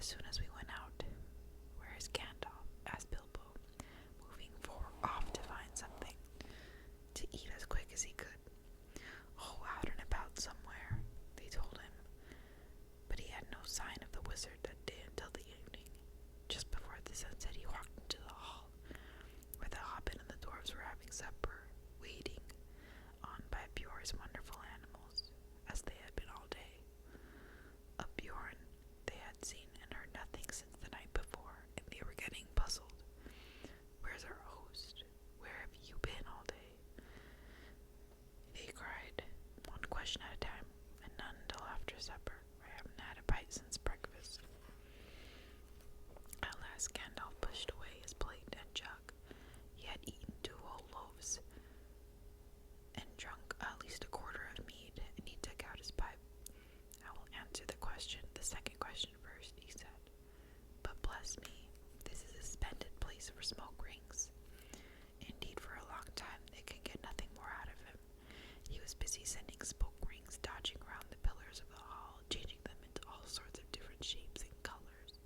soon as we went out. Where is Gandalf? Asked Bilbo, moving off to find something to eat as quick as he could. Oh, out and about somewhere, they told him. But he had no sign of the wizard that day until the evening. Just before the sunset, he walked into the hall, where the Hobbit and the dwarves were having supper, waiting on by Bjorn's wonderful animals, as they had been all day. Of Bjorn, they had seen and heard nothing since the night before, and they were getting puzzled. Where's our host? Where have you been all day? They cried, one question at a time, and none until after supper. I haven't had a bite since breakfast. At last, Gandalf pushed away his plate and jug. He had eaten 2 whole loaves and drunk at least a quarter of mead, and he took out his pipe. I will answer the second question first, he said. But bless me, this is a splendid place for smoke rings. Indeed, for a long time they can get nothing more out of him. He was busy sending smoke rings dodging around the pillars of the hall, changing them into all sorts of different shapes and colors,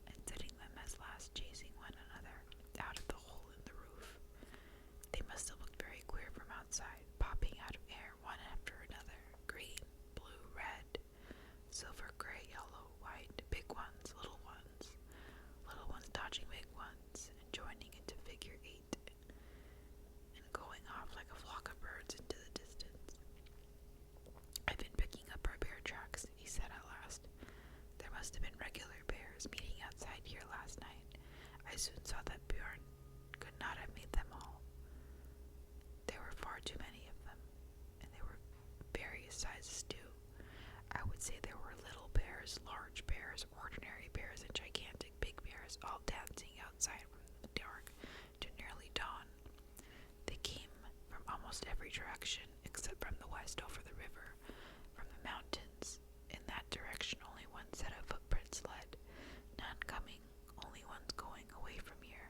and setting them as last chasing one another out of the hole in the roof. They must have looked very queer from outside, popping out of air one after another, green, blue, red, silver, gray, yellow, white, big ones dodging big ones, and joining into figure 8, and going off like a flock of birds into the distance. I've been picking up our bear tracks, he said at last. There must have been regular bears meeting outside here last night. I soon saw that Bjorn could not have made them all. There were far too many of them, and they were various sizes too. I would say there were little bears, large bears, ordinary bears, and gigantic big bears, all dancing outside from the dark to nearly dawn. They came from almost every direction, except from the west over the river, from the mountains. In that direction only one set of footprints led, none coming, only ones going away from here.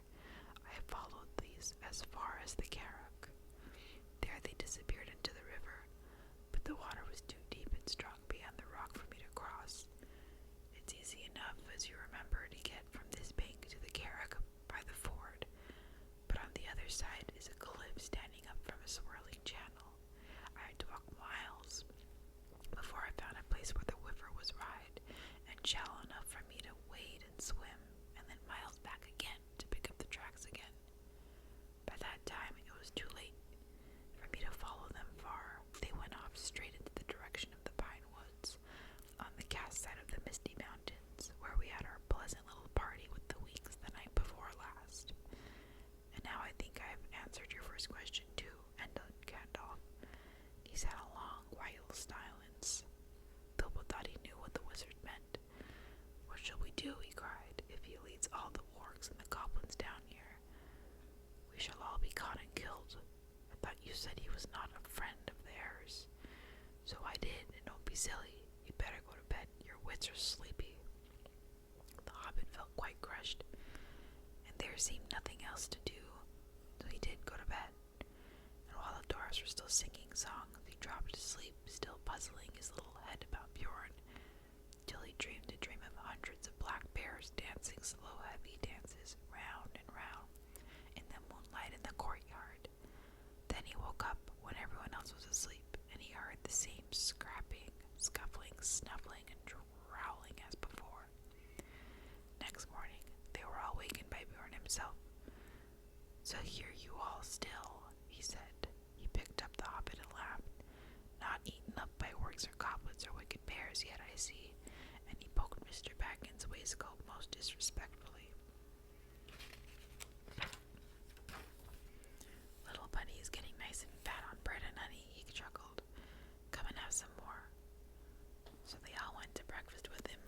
I followed these as far as the Carrack. There they disappeared into the river, but the water was too deep and strong beyond the rock for me to cross. It's easy enough, as you remember, to get from this bank to the Carrack by the ford, but on the other side is a cliff standing up from a swirling channel. I had to walk miles before I found a place where the river was wide and shallow enough for me to wade and swim, and then miles back again to pick up the tracks again. By that time, it was too late for me to follow them far. They went off straight into the direction of the pine woods, on the cast side of the misty mountains, where we had our pleasant little party with the weeks the night before last. And now I think I have answered your first question too, ended Gandalf. He sat a long while silence. Bilbo thought he knew what the wizard meant. What shall we do, he cried, if he leads all the wargs and the goblins down here? We shall all be caught and killed. I thought you said he was not a friend of theirs. So I did, and don't be silly. You'd better go to bed. Your wits are sleepy. The Hobbit felt quite crushed, and there seemed nothing else to do, so he did go to bed. And while the dwarves were still singing songs, he dropped to sleep, still puzzling his little head about Bjorn, till he dreamed a dream of hundreds of black bears dancing slow, heavy dances round and round in the moonlight in the courtyard. Then he woke up when everyone else was asleep, and he heard the same scrapping, scuffling, snuffling, and growling as before. Next morning, they were all wakened by Bjorn himself. So here you all still, he said. He picked up the Hobbit and laughed. Not eaten up by orcs or goblins or wicked bears yet, I see. And he poked Mr. Baggins' waistcoat most disrespectfully. Little bunny is getting nice and fat on bread and honey, he chuckled. Come and have some more. So they all went to breakfast with him.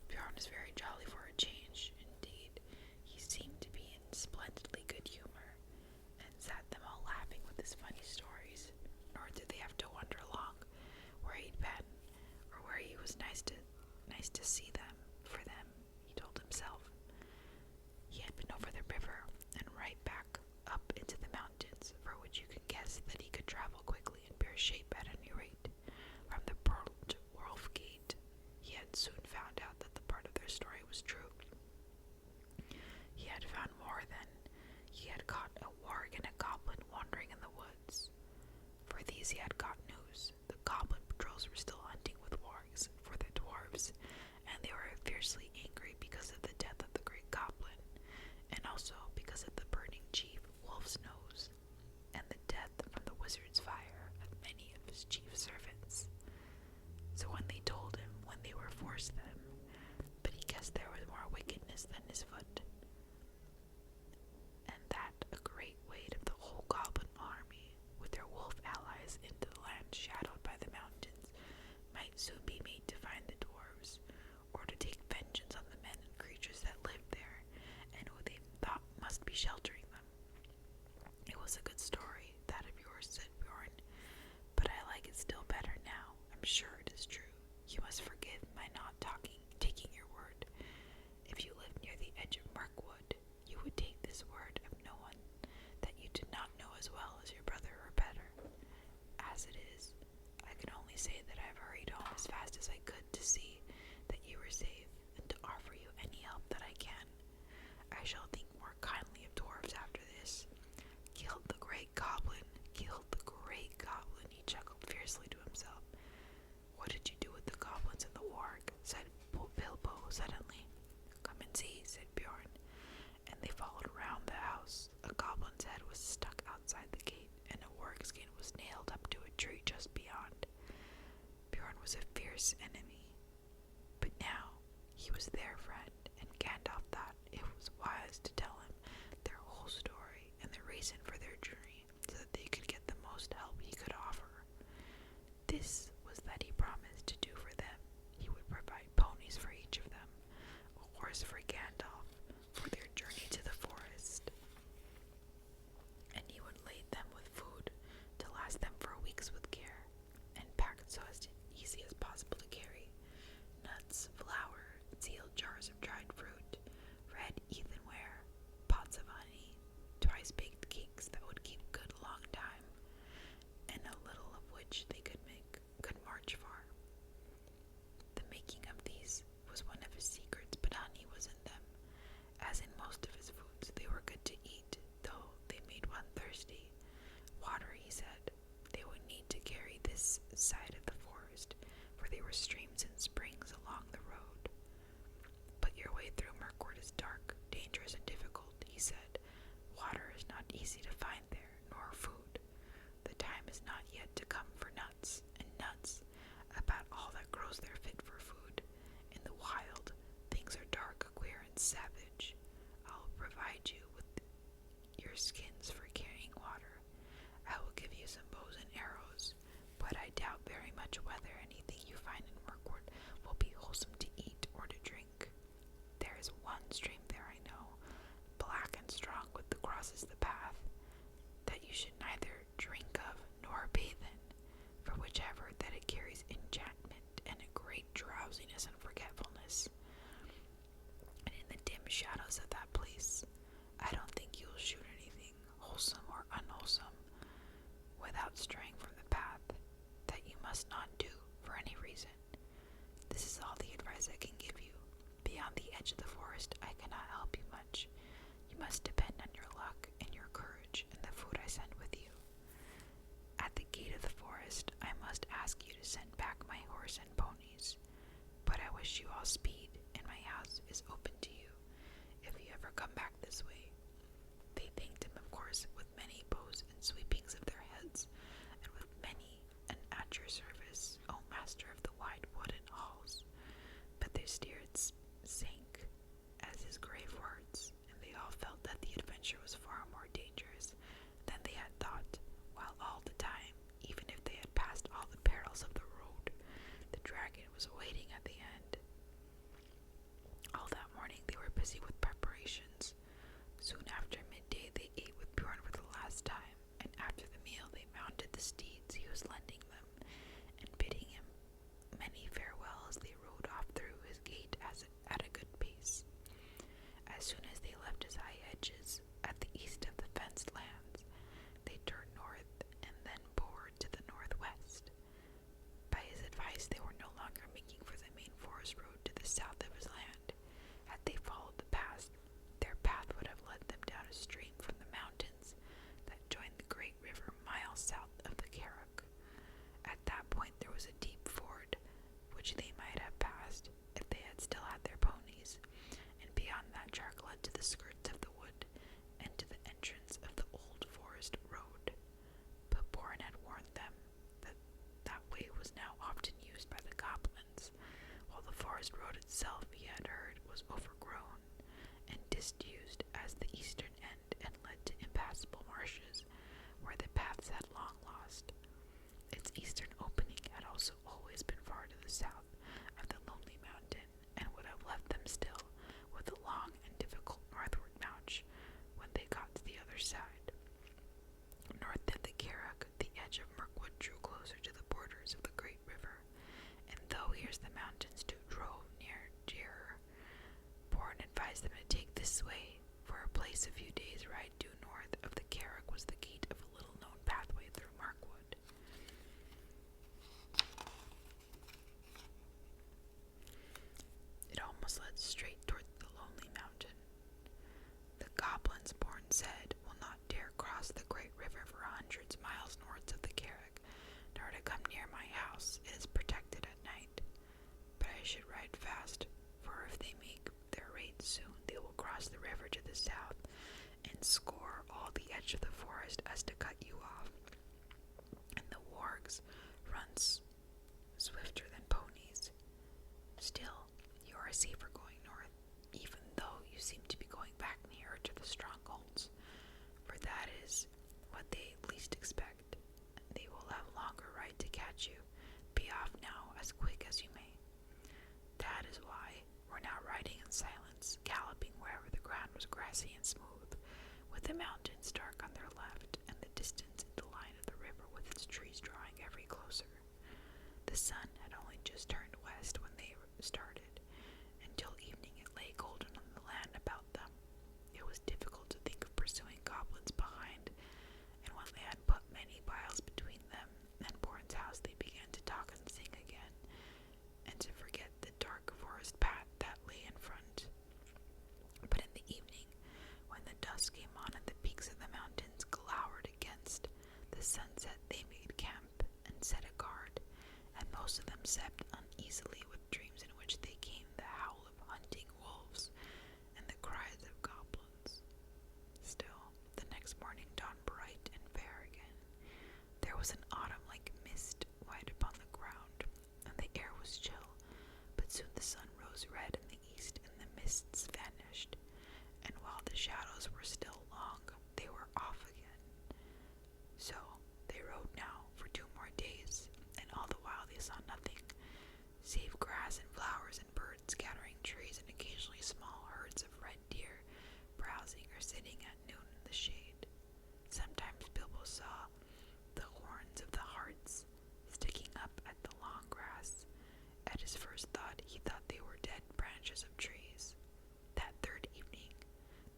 Bjorn was very jolly for a change. Indeed, he seemed to be in splendidly good humor, and sat them all laughing with his funny stories. Nor did they have to wonder long where he'd been, or where he was nice to see them. For them, he told himself. He had been over the river and right back up into the mountains, for which you can guess that he could travel quickly and bear shape at any rate. From the Burled Wolf Gate, he had soon found out that the part of their story was true. he had got news. The goblin patrols were still hunting with wargs for the dwarves, and they were fiercely angry because of the death of the great goblin, and also because of the burning chief Wolf's Nose, and the death from the wizard's fire of many of his chief servants. So when they told him when they were forced them, but he guessed there was more wickedness than his foot, and that a great weight of the whole goblin army, with their wolf allies into the land shadowed by the mountains, might soon be made to find the dwarves, or to take vengeance on the men and creatures that lived there, and who they thought must be sheltering them. It was a good story, that of yours, said Bjorn, but I like it still better now. I'm sure it is true. You must forgive my not taking your word. If you lived near the edge of Mirkwood, you would take this word of no one that you did not know as well as your brother or better. As it is, I can only say that I've hurried home as fast as I could to see that you were safe and to offer you any help that I can. I shall think more kindly of dwarves after this. Killed the great goblin, he chuckled fiercely to himself. What did you do with the goblins and the warg? Said Bilbo suddenly. Come and see, said Bjorn, and they followed around the house. A goblin's head was stuck outside the gate, and a warg skin was nailed up to a tree just beyond. Bjorn was a fierce enemy, but now he was their friend, and Gandalf thought it was wise to tell him their whole story and the reason for their journey, so that they could get the most help he could offer. This was that he promised to do for them. He would provide ponies for each of them, a horse for Gandalf for their journey to the forest, and he would lade them with food to last them for weeks with care, and packed so as easy as possible to carry. Nuts, flour, sealed jars of dried fruit, red earthenware, pots of honey, twice-baked cakes that would keep good a long time, and a little of which they could march far. The making of these was one of his secrets, but honey was in them. As in most of his foods, they were good to eat, though they made one thirsty. Water, he said, they would need to carry this side of the forest, for there were streams and springs along the road. But your way through Mirkwood is dark, dangerous, and difficult, he said. Water is not easy to find there, nor food. The time is not yet to come for nuts, and nuts, about all that grows there fit for food. In the wild, things are dark, queer, and savage. I will provide you with your skins for carrying water. I will give you some bows and arrows, but I doubt very much whether anything you find in Mirkwood will be wholesome to eat or to drink. There is one stream there, I know, black and strong which crosses the path, that you should neither drink of nor bathe in, for which I've heard that it carries enchantment and a great drowsiness and forgetfulness. And in the dim shadows of that place, I don't think you will shoot anything, wholesome or unwholesome, without straying from the path, that you must not do for any reason. This is all the advice I can give you. Beyond the edge of the forest, I cannot help you much. You must depend on your luck and your courage and the food I send with you. At the gate of the forest, I must ask you to send back my horse and ponies, but I wish you all speed, and my house is open to you if you ever come back this way. They thanked him, of course, with many bows and sweepings of their heads, and with many an at your service, O master of the wide wooden halls. But their spirits sank as his grave words, and they all felt that the adventure was far more dangerous than they had thought, while all the time, even if they had passed all the perils of the road, the dragon was waiting at the end. All that morning they were busy with preparations. Soon after midday they ate with Bjorn for the last time, and after the meal they mounted the steeds he was lending them, and bidding him many farewells, they rode off through his gate at a good pace. As soon as they left his high hedges at the east of the fenced lands, they turned north and then bore to the northwest. By his advice, they were no longer making for the main forest road to the south of his land. Had they followed the path, their path would have led them down a stream from the mountains that joined the great river miles south of the Carrock. forest road itself, he had heard, was overgrown and disused as the eastern end and led to impassable marshes where the paths had long lost. Its eastern opening had also always been far to the south of the lonely mountain, and would have left them still with a long and difficult northward march when they got to the other side. North of the Carrick, the edge of Mirkwood drew closer to the borders of the great river, and though here's the mountains too drove near J.R.R, Bourne advised them to take this way, for a place a few days' ride due north of the Carrick was the gate of a little-known pathway through Mirkwood. It almost led straight toward the lonely mountain. The goblins, Bourne said, will not dare cross the great river for hundreds of miles north of the Carrick, nor to come near my house. It is protected at night. But I should ride fast, for if they make their raid soon, they will cross the river to the south, and score all the edge of the forest as to cut you off. And the wargs runs swifter than ponies. Still, you are safer going north, even though you seem to be going back nearer to the strongholds, for that is what they least expect. They will have longer ride to catch you. Be off now, as quick as you may. That is why we're now riding in silence, galloping wherever the ground was grassy and smooth, with the mountains dark on their left, and the distance in the line of the river with its trees drawing ever closer. The sun had only just turned west when they started. Until evening it lay golden on the land about them. It was difficult to think of pursuing goblins behind, and when they had put many miles between them and Bourne's house, they began to talk and sing again, and to forget the dark forest path that lay in front. But in the evening, when the dusk came on and the peaks of the mountains glowered against the sunset, they made camp and set a guard, and most of them slept uneasily with dreams in which they came the howl of hunting wolves and the cries of goblins. Still, the next morning dawned bright and fair again. There was an autumn-like mist white upon the ground, and the air was chill, but soon the sun rose red in the east and the mists vanished, and while the shadows were still long, they were off again. So they rode now for 2 more days, and all the while they saw nothing, save grass and flowers and birds scattering trees, and occasionally small herds of red deer browsing or sitting at noon in the shade. Sometimes Bilbo saw the horns of the harts sticking up at the long grass. At his first thought, he thought they were dead branches of trees. That third evening,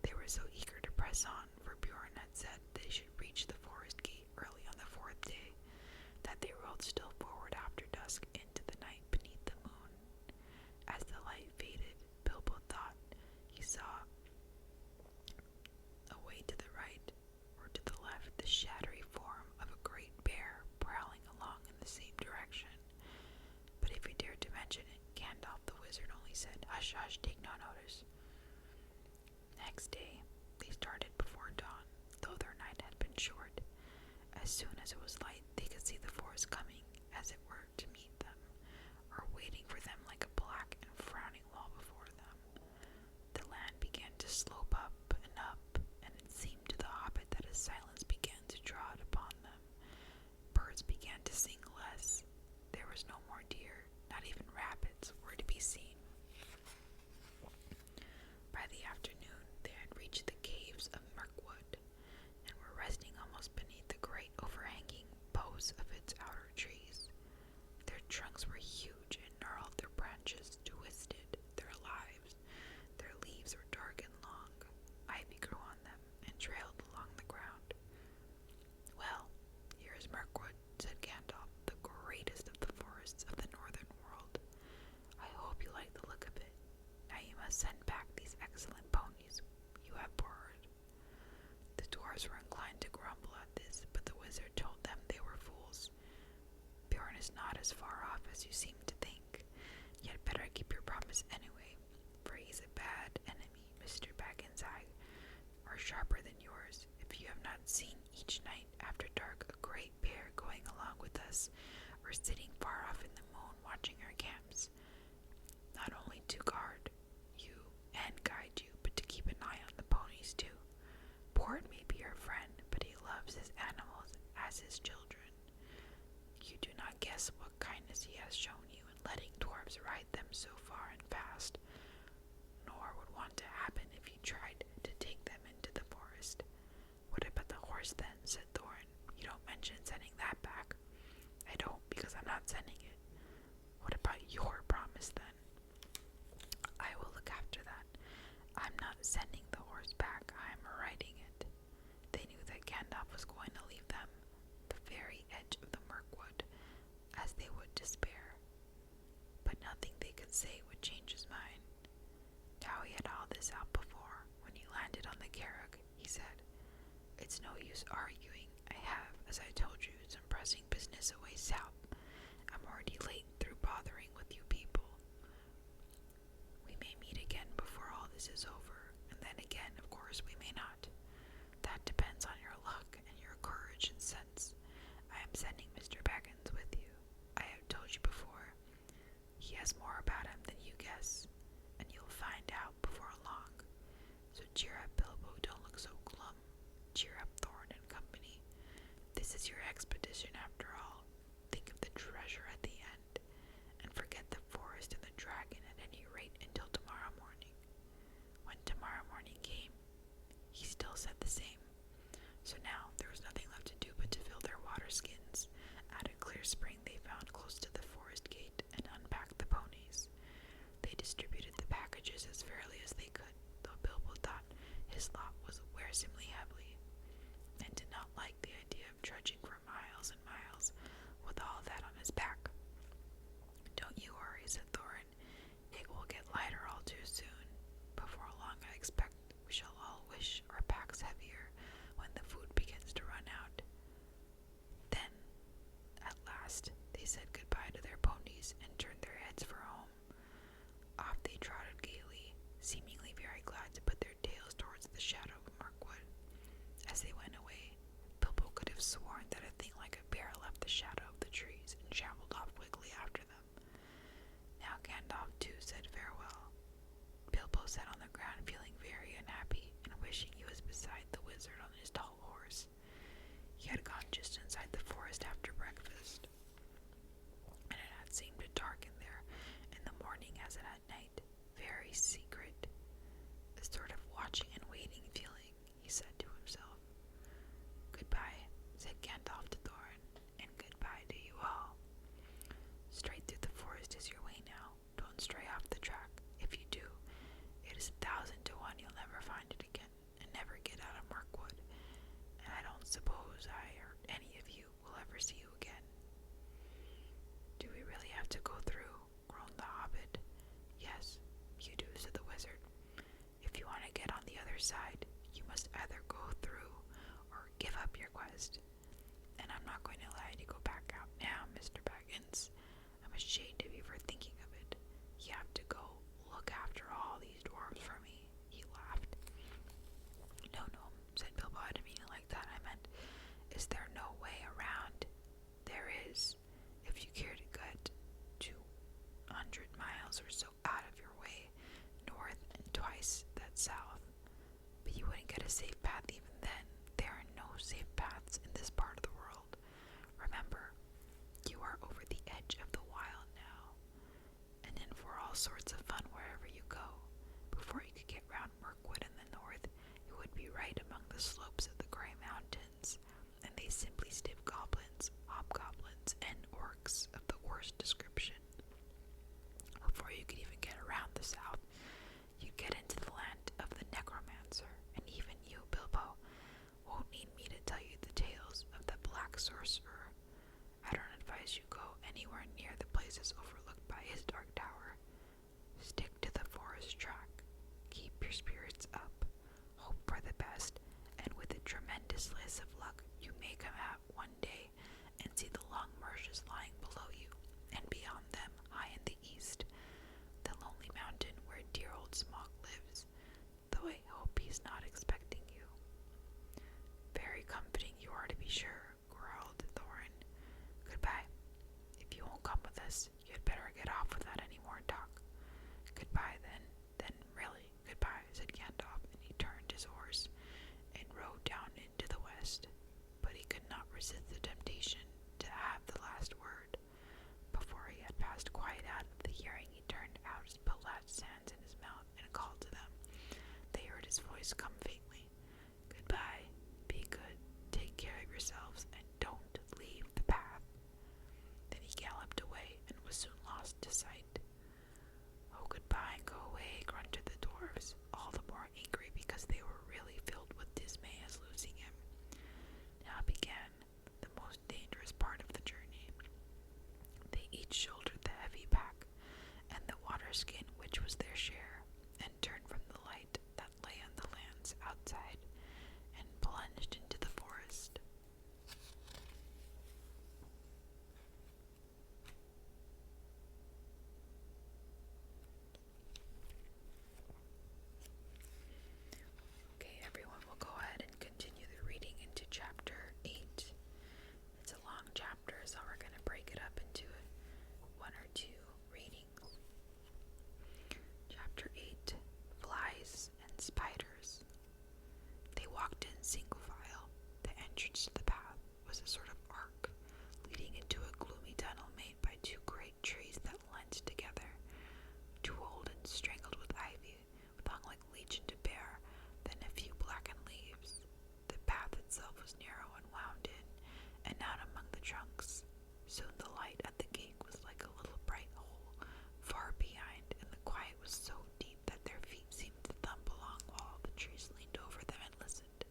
they were so eager to press on, for Bjorn had said they should reach the forest gate early on the 4th day, that they rode still forward after dusk into the night beneath the moon. As the light faded, Bilbo thought he saw away to the right or to the left the shadowy form of a great bear prowling along in the same direction. But if he dared to mention it, Gandalf the wizard only said, "Hush, hush, take no notice." Next day, they started before dawn, though their night had been short. As soon as it was light, they could see the forest coming, as it were, to meet them, or waiting for them like a black and frowning wall before them. The land began to slope up, and it seemed to the Hobbit that a silence began to draw upon them. Birds began to sing less. There was no more deer, not even rabbits were to be seen. By the afternoon, they had reached the caves of Mirkwood, and were resting almost beneath the great overhanging boughs of its outer trees. Their trunks were huge and gnarled, their branches twisted, their leaves were dark and long. Ivy grew on them and trailed along the ground. "Well, here is Mirkwood," said Gandalf, "the greatest of the forests of the northern world. I hope you like the look of it. Now you must send back these excellent ponies you have borrowed." The dwarves were inclined to grumble at this, but the wizard told them they were fools. "Bjorn is not as far off as you seem to think. You had better keep your promise anyway, for he's a bad enemy. Mr. Baggins' eyes are sharper than yours. If you have not seen each night after dark a great bear going along with us, or sitting far off in the moon watching our camps, not guess what kindness he has shown you in letting dwarves ride them so far and fast, nor would want to happen if you tried to take them into the forest. What about the horse then? Said Thorin. You don't mention sending that back. I don't, because I'm not sending it. What about your promise then? I will look after that. I'm not sending the horse back, I'm riding it. They knew that Gandalf was going to leave them the very edge of the Mirkwood, as they would despair. But nothing they could say would change his mind. Now he had all this out before. When he landed on the Carrog, he said, It's no use arguing. I have, as I told you, some pressing business away south. I'm already late through bothering with you people. We may meet again before all this is over, and then again, of course, we may not. That depends on your luck and your courage and sense. I am sending Mr. Baggins with you. I have told you before. He has more about him than you guess, and you'll find out before long. So cheer up, Bilbo, don't look so glum. Cheer up, Thorin and company. This is your expedition after all. Think of the treasure at the end, and forget the forest and the dragon at any rate until tomorrow morning. When tomorrow morning came, he still said the same. So now there was nothing left to do but to fill their water skins at a clear spring they found close to the forest gate and unpack the ponies. They distributed the packages as fairly as they could, though Bilbo thought his lot was wearisomely heavy, and did not like the idea of trudging for miles and miles with all that on his back. Don't you worry, said Thorin. It will get lighter all too soon. Before long, I expect we shall all wish our packs heavier when the food begins to run out. Then, at last, they said goodbye to their ponies and turned their heads for home. Off they trotted gaily, seemingly very glad to put their tails towards the shadow of Mirkwood. As they went away, Bilbo could have sworn that a thing like a bear left the shadow of the trees and shambled off quickly after them. Now Gandalf too said farewell. Bilbo sat on the ground feeling very unhappy and wishing he was beside the wizard on his tall horse. He had gone just inside the forest after breakfast, and it had seemed to darken there in the morning as it had night, very secret, a sort of watching and waiting feeling, he said to himself. Goodbye, said Gandalf to Thorin, and goodbye to you all. Straight through the forest is your way now. Don't stray off the track. If you do, it is 1,000 to 1 you'll never find it again, and never get out of Mirkwood, and I don't suppose I or any of you will ever see you again. Do we really have to go through? Groaned the Hobbit. Yes, you do, said the wizard. If you want to get on the other side, you must either go through or give up your quest. And I'm not going to allow you to go back out now, Mr. Baggins. I'm ashamed of you for thinking of it. You have to go look after all these dwarves for me. He laughed. No, said Bilbo. I didn't mean it like that. I meant, is there no way around? There is, if you care to get 200 miles or so out of your way, north and twice that south. But you wouldn't get a safe path even then. There are no safe paths in this part of the world. Remember, you are over the edge of the wild now, and in for all sorts of fun wherever you go. Before you could get round Mirkwood in the north, you would be right among the slopes of the Grey Mountains, and they simply stiff goblins, hobgoblins, and orcs of the worst description. Before you could even get around the south, you'd get into the land of the necromancer, and even you, Bilbo, won't need me to tell you the tales of the black sorcerer. I don't advise you go anywhere near the places overlooked by his dark tower. Stick to the forest track. Keep your spirits up. Hope for the best, and with a tremendous slice of luck, you may come out one day and see the long marshes lying below you, and beyond them, high in the east, the lonely mountain where dear old Smaug lives, though I hope he's not expecting you. Very comforting you are, to be sure, growled Thorin. Goodbye. If you won't come with us, you'd better get off without any more talk. Goodbye, then really, goodbye, said Gandalf, and he turned his horse and rode down into the west. But he could not resist the temptation to have the last word. voice come faintly. "Goodbye. Be good. Take care of yourselves, and don't leave the path." Then he galloped away and was soon lost to sight. "Oh, goodbye and go away," grunted the dwarves, all the more angry because they were really filled with dismay as losing him. Now began the most dangerous part of the journey. They each shouldered the heavy pack and the water skin which was their share, and turned from the light that lay on the lands outside and plunged into the forest. Okay, everyone, will go ahead and continue the reading into chapter 8. It's a long chapter, so we're going to break it up into one or two readings. Chapter 8, Flies and Spiders. They walked in single file. The entrance to the path was a sort of arc, leading into a gloomy tunnel made by two great trees that leant together, too old and strangled with ivy, with hung like legion to bear, then a few blackened leaves. The path itself was narrow and wound in and out among the trunks. Soon the light at the gate was like a little bright hole far behind, and the quiet was so deep that their feet seemed to thump along while the trees leaned over them and listened.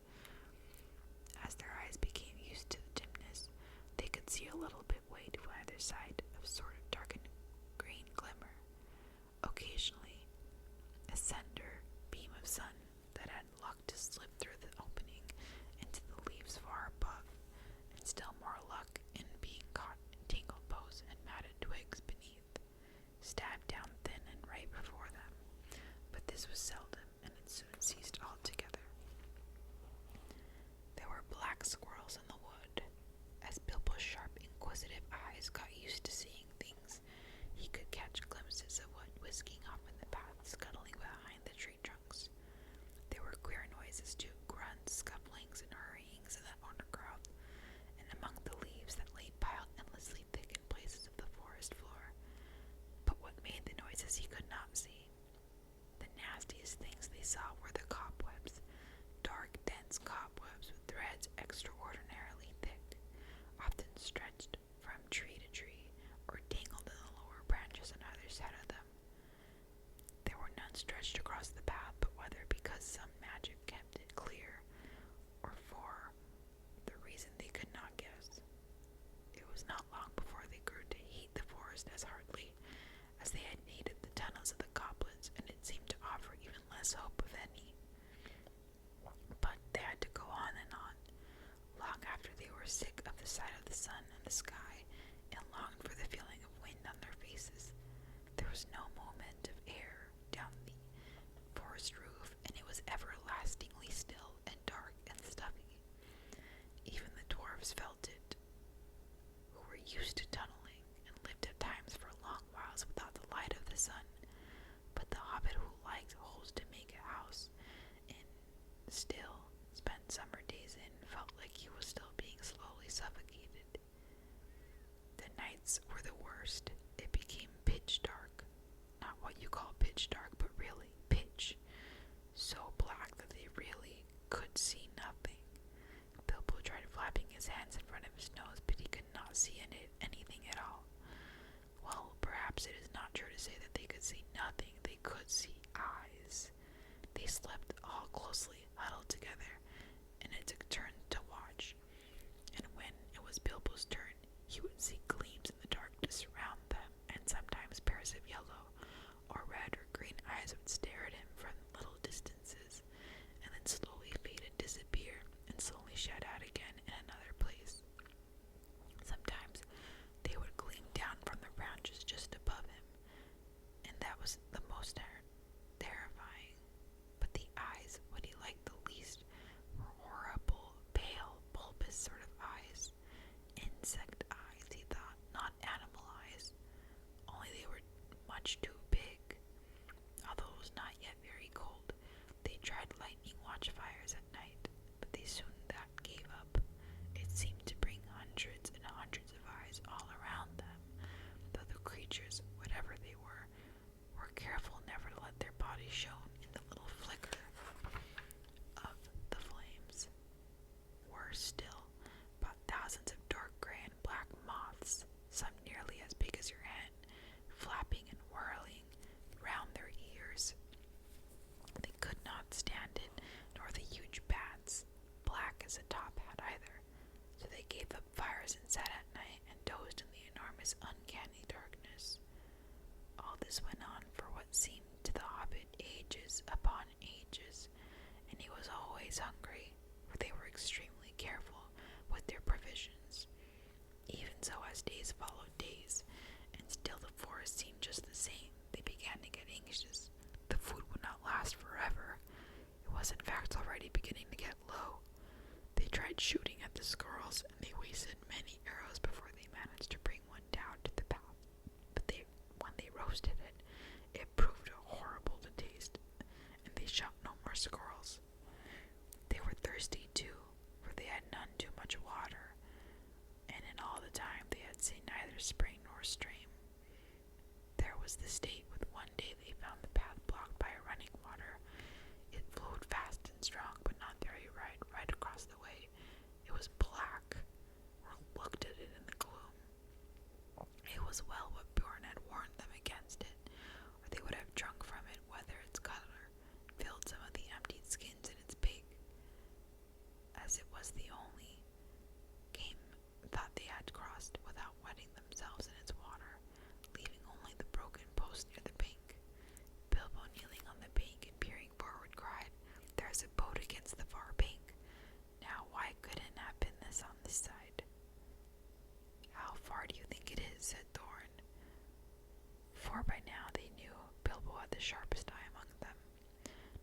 As their eyes became used to the dimness, they could see a little bit way to either side, a sort of darkened green glimmer. Occasionally, a slender beam of sun that had luck to slip through the opening into the leaves far above, and still more luck in being caught in tangled boughs and matted twigs beneath, stabbed down thin and right before them. But this was seldom, and it soon ceased altogether. There were black squirrels in the wood. As Bilbo's sharp, inquisitive eyes got used to seeing things, he could catch glimpses of what whisking off in the path, scuttling behind the tree trunks. There were queer noises too, grunts, scufflings, and hurryings in the undergrowth, and among the leaves that lay piled endlessly thick in places of the forest floor. But what made the noises he could not see. The nastiest things they saw were the cobwebs, dark, dense cobwebs with threads extraordinarily thick, often stretched from tree to tree, or tangled in the lower branches on either side of them. There were none stretched across the path, but whether because some magic kept it clear, or for the reason they could not guess, it was not long before they grew to hate the forest as heartily as they had hated the tunnels of the goblins, and it seemed to offer even less hope of any. But they had to go on and on, long after they were sick of the sight of the sun and the sky, and longed for the feeling of wind on their faces. There was no movement of air down the forest roof, and it was everlastingly still and dark and stuffy. Even the dwarves felt it, who were used to tunneling, and lived at times for long whiles without the light of the sun. But the hobbit who liked holes to make a house, and still spent summer days in, felt like he was still being slowly suffocated. The nights were the worst. It became pitch dark. Not what you call pitch dark, but really pitch. So black that they really could see nothing. Bilbo tried flapping his hands in front of his nose, but he could not see in it anything at all. Well, perhaps it is not true to say that they could see nothing. They could see eyes. They slept all closely huddled together, and it took turns to watch. And when it was Bilbo's turn, he would see gleams in the darkness around them, and sometimes pairs of yellow or red or green eyes would stare at him from little distances, and then slowly fade and disappear, and slowly shed out again in another place. Sometimes they would gleam down from the branches just above him, and that was the most terrifying. But the eyes, what he liked the least, were horrible, pale, bulbous sort of eyes. Insect eyes, he thought, not animal eyes, only they were much too big. Although it was not yet very cold, they tried lighting watchfires at night, but they soon that gave up. It seemed to bring hundreds and hundreds of eyes all around them, though the creatures, whatever they were careful never to let their bodies show in the little flicker. outdoors and sat at night and dozed in the enormous uncanny darkness. All this went on for what seemed to the Hobbit ages upon ages, and he was always hungry, for they were extremely careful with their provisions. Even so, as days followed days, and still the forest seemed just the same, they began to get anxious. The food would not last forever. It was in fact already beginning to get low. They tried shooting at the squirrels, and they wasted many arrows before they managed to bring one down to the path. But when they roasted it, it proved horrible to taste, and they shot no more squirrels. They were thirsty too, for they had none too much water, and in all the time they had seen neither spring nor stream. There was the state with one day they found the path blocked by a running water. It flowed fast and strong, but not very right across the way. It was black. Or looked at it in the gloom. It was well what Bjorn had warned them against it, or they would have drunk from it, whether its color, filled some of the emptied skins in its beak. As it was the only game thought they had crossed without wetting themselves in its water, leaving only the broken post near the bank. Bilbo, kneeling on the bank and peering forward, cried, "There's a boat against the far bank. Now why couldn't it have been this on this side?" "How far do you think it is?" said Thorin. For by now they knew Bilbo had the sharpest eye among them.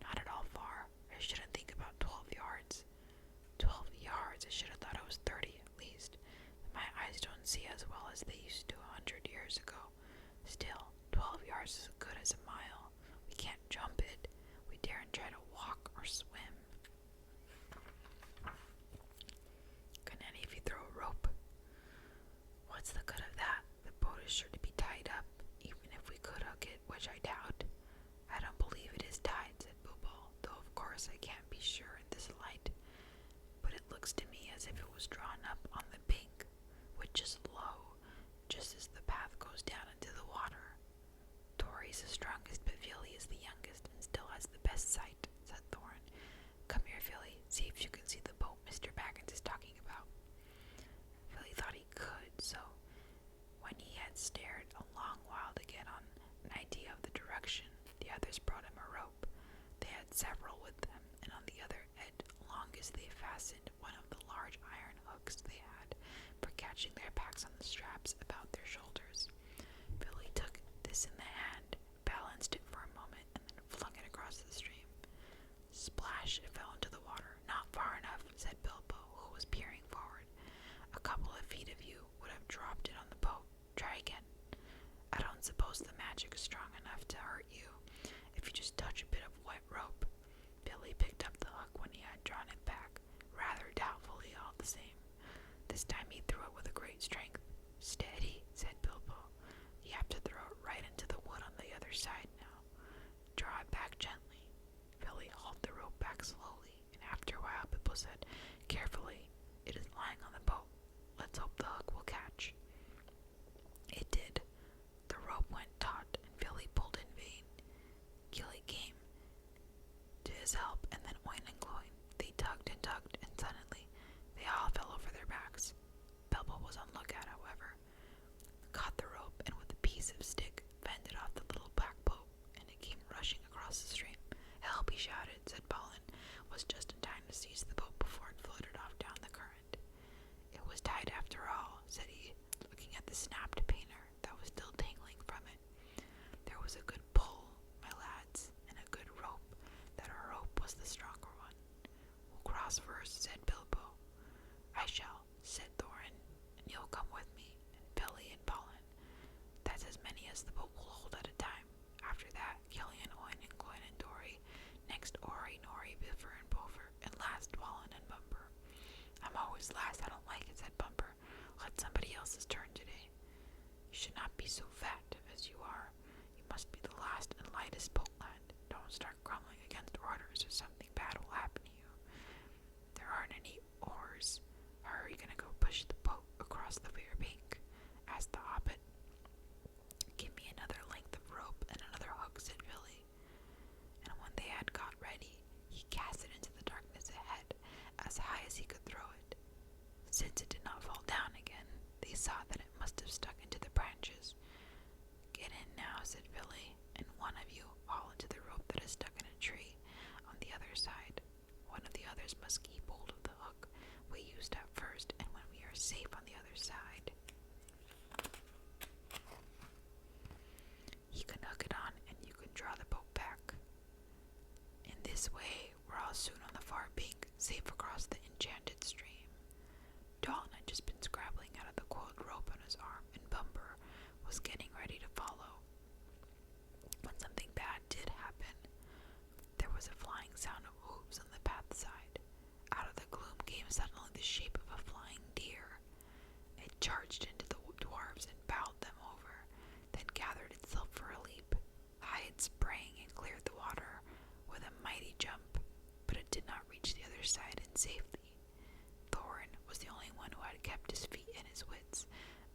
"Not at all far. I shouldn't think about 12 yards. 12 yards? I should have thought it was 30 at least. My eyes don't see as well as they used to 100 years ago. Still, 12 yards is as good as a mile. We can't jump it. We daren't try to walk or swim." "Can any of you throw a rope?" "What's the good of that? The boat is sure to be tied up, even if we could hook it, which I doubt." "I don't believe it is tied," said Bilbo, "though of course I can't be sure in this light. But it looks to me as if it was drawn up on the bank, which is low, just as the path goes down into the water. Tori's the strongest, but Fili is the youngest and still has the best sight," said Thorin. "Come here, Fili, see if you can see the boat Mr. Baggins is talking about." Fili thought he could, so when he had stared a long while to get on an idea of the direction, the others brought him a rope. They had several with them, and on the other end, longest, they fastened one of the large iron hooks they had for catching their packs on the straps about their shoulders. Fili took this in the hand, balanced it for a moment, and then flung it across the stream. Splash! It fell into the water. "Not far enough," said Bilbo, who was peering forward. "A couple of feet of you would have dropped it on the boat. Try again. I don't suppose the magic is strong enough to hurt you if you just touch a bit of wet rope." Billy picked up the hook when he had drawn it back, rather doubtfully all the same. This time he threw it with a great strength. "Steady," said Bilbo. "You have to throw it right into the wood on the other side now. Draw it back gently." Billy hauled the rope back slowly, and after a while Bilbo said, "Carefully, it is lying on the boat. Let's hope the hook will catch." It did. The rope went taut, and Billy pulled in vain. Gilly came to his help, and then Oin and Gloin. They tugged, and suddenly they all fell over their backs. Bilbo was on lookout, however, caught the rope, and with a piece of stick fended off the little black boat, and it came rushing across the stream. "Help!" he shouted. Said Balin was just in time to seize the boat before it floated off down the current. "It was tied after all," said he, looking at the snapped painter that was still dangling from it. "There was a good pull, my lads, and a good rope. That our rope was the stronger one." "We'll cross first," said Bilbo. "I shall," said Thorin, "and you'll come with me, and Billy and Balin. That's as many as the boat will hold at a time. After that, Gillian, Oin, and Gloin, and Dory. Next, Ori, Nori, Bifur, and Bofer, and last, Balin and Bumper." "I'm always last. I don't like it," said Bumper. "Let somebody else's turn today." "You should not be so fat as you are. You must be the last and lightest boat, lad. Don't start grumbling against orders, or something bad will happen to you. There aren't any oars. How are you going to go push the boat across the fair bank?" asked the Hobbit. "Give me another length of rope and another hook," said Billy. And when they had got ready, he cast it into the darkness ahead, as high as he could throw it. Since it did not fall down again, saw that it must have stuck into the branches. "Get in now," said Billy, "and one of you haul into the rope that is stuck in a tree on the other side. One of the others must keep hold of the hook we used at first, and when we are safe on the other side, you can hook it on and you can draw the boat back. In this way, we're all soon on the far bank, safe across the enchanted stream." Dalton had just been scrabbling out of the coiled rope on his arm, and Bumper was getting ready to follow, when something bad did happen. There was a flying sound of hooves on the path side. Out of the gloom came suddenly the shape of a flying deer. It charged into the dwarves and bowed them over, then gathered itself for a leap. High it sprang and cleared the water with a mighty jump, but it did not reach the other side in safety. Thorin was the only one who had kept his feet and his wits.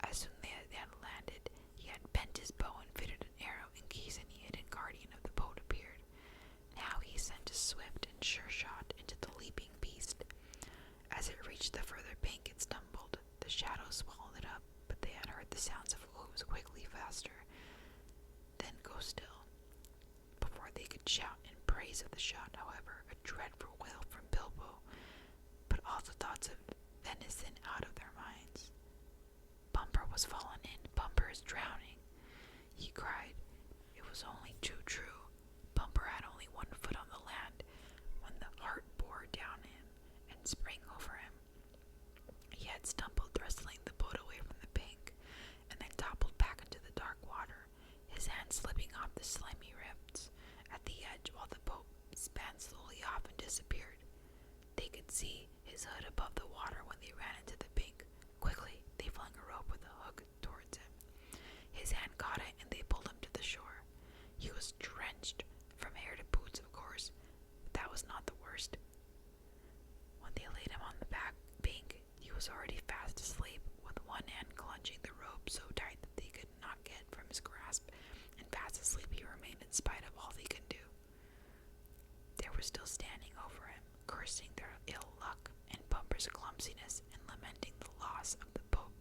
As soon as they had landed, he had bent his bow and fitted an arrow in case any hidden guardian of the boat appeared. Now he sent a swift and sure shot into the leaping beast. As it reached the further bank, it stumbled. The shadows swallowed it up, but they had heard the sounds of hooves quickly faster, then go still. Before they could shout in praise of the shot, however, a dreadful wail from Bilbo put all the thoughts of venison out of their minds. "Bumper was fallen in. Bumper is drowning," he cried. It was only too true. Bumper had only one foot on the land when the heart bore down him and sprang over him. He had stumbled, wrestling the boat away from the bank, and then toppled back into the dark water, his hand slipping off the slimy ribs at the edge while the boat span slowly off and disappeared. They could see his hood above the water when they ran into the bank. Quickly, they flung a rope with a hook towards him. His hand caught it, and they pulled him to the shore. He was drenched from hair to boots, of course, but that was not the worst. When they laid him on the back bank, he was already fast asleep, with one hand clutching the rope so tight that they could not get from his grasp, and fast asleep he remained in spite of all they could do. They were still standing over him, cursing their ill luck and Bumper's clumsiness, and lamenting the loss of the boat,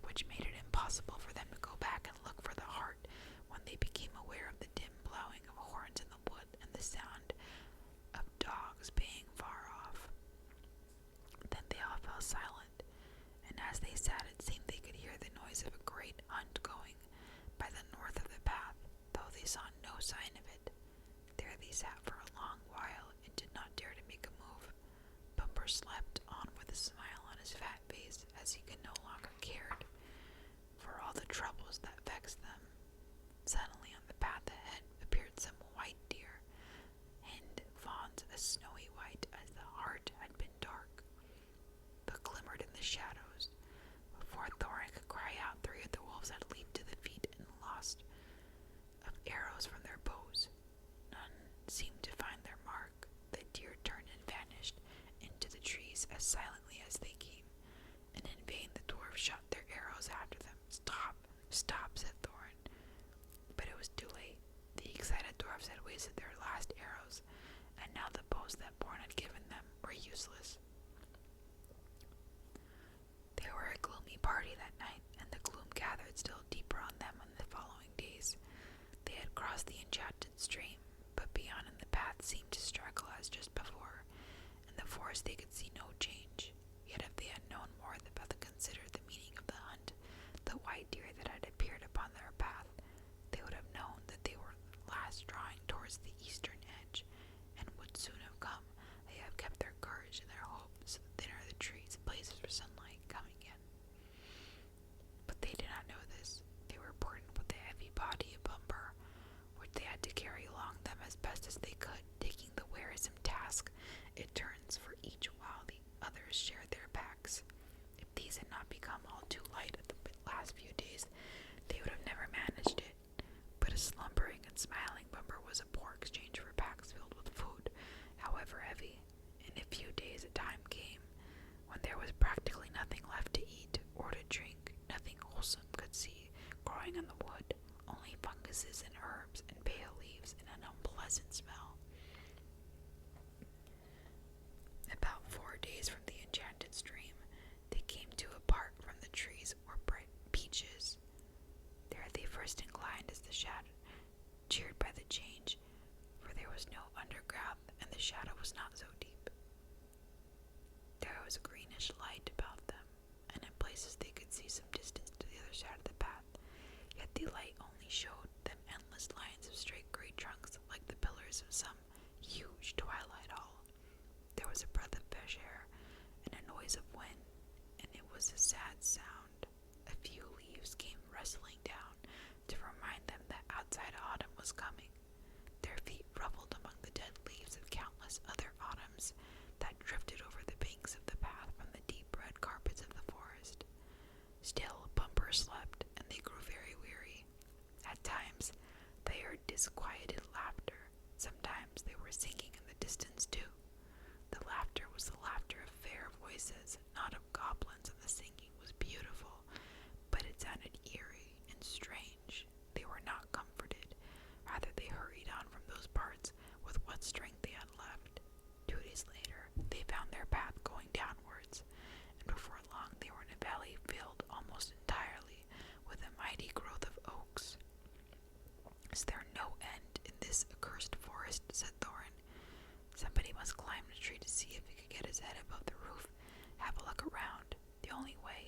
which made it impossible for them to go back and look for the heart, when they became aware of the dim blowing of horns in the wood and the sound of dogs baying far off. Then they all fell silent, and as they sat it seemed they could hear the noise of a great hunt going by the north of the path, though they saw no sign of it. There they sat for a long while and did not dare to make a move. Bumper slept on with a smile on his fat face, as he could no longer cared for all the troubles that vexed them. Suddenly on the path ahead appeared some white deer, and fawns as snowy white as the heart had been dark, but glimmered in the shadows. Before Thorin could cry out, 3 of the wolves had leaped to the feet and lost of arrows from their bows. None seemed to find their mark. The deer turned and vanished into the trees as silently as they came, and in vain the dwarves shot their arrows after them. "Stop! Stop!" said Thorin. But it was too late. The excited dwarves had wasted their last arrows, and now the bows that Born had given them were useless. They were a gloomy party that night, and the gloom gathered still deeper on them in the following days. They had crossed the enchanted stream, but beyond in the path seemed to struggle as just before. In the forest they could see no change. Yet if they had known more about the considered the meaning of the hunt, the white deer that had appeared upon their path, they would have known that they were last drawing towards the eastern edge, and would soon have come. They have kept their courage and their hope so thinner the trees, places for sunlight coming in. But they did not know this. They were burdened with the heavy body of Bumper, which they had to carry along them as best as they could, taking the wearisome task it turns for each while the others shared their packs. If these had not become all too light at the last few days, they would have never managed it. But a slumbering and smiling Bumper was a poor exchange for packs filled with food, however heavy. In a few days a time came when there was practically nothing left to eat or to drink, nothing wholesome could see growing in the wood, only funguses and herbs and pale leaves and an unpleasant smell. About 4 days from the enchanted stream, they came to a part from the trees where bright change, for there was no undergrowth and the shadow was not so deep. There was a greenish light about them, and in places they could see some distance to the other side of the path, yet the light only showed them endless lines of straight gray trunks like the pillars of some huge twilight hall. There was a breath of fresh air and a noise of wind, and it was a sad sound. A few leaves came rustling down to remind them that outside autumn was coming. Their feet ruffled among the dead leaves of countless other autumns that drifted over the banks of the path from the deep red carpets of the forest. Still, Bumper slept, and they grew very weary. At times, they heard disquieted laughter. Sometimes they were singing in the distance, too. The laughter was the laughter of fair voices, not of goblins, and the singing was beautiful, but it sounded eerie and strange. They were not comforted. Rather, they hurried on from those parts with what strength they had left. 2 days later, they found their path going downwards, and before long they were in a valley filled almost entirely with a mighty growth of oaks. "Is there no end in this accursed forest?" said Thorin. "Somebody must climb the tree to see if he could get his head above the roof. Have a look around. The only way